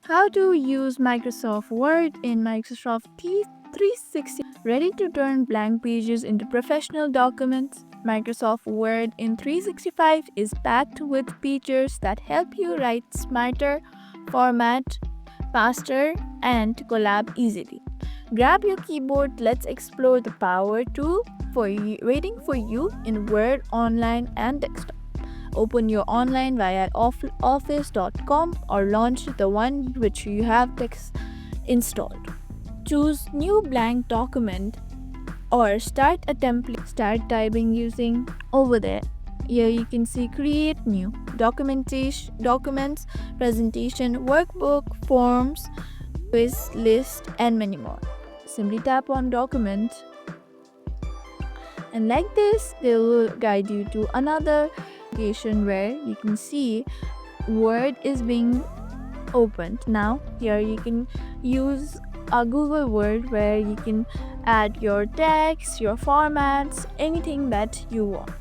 How to use Microsoft Word in Microsoft 360. Ready to turn blank pages into professional documents? Microsoft Word in 365 is packed with features that help you write smarter, format faster, and collab easily. Grab your keyboard, let's explore the power tool waiting for you in Word Online and desktop. Open your online via office.com or launch the one which you have installed. Choose new blank document or start a template. Start typing using over there. Here you can see create new documents, presentation, workbook, forms, quiz list, and many more. Simply tap on document, and like this they will guide you to another application where you can see Word is being opened. Now here you can use a Google Word where you can add your text, your formats, anything that you want.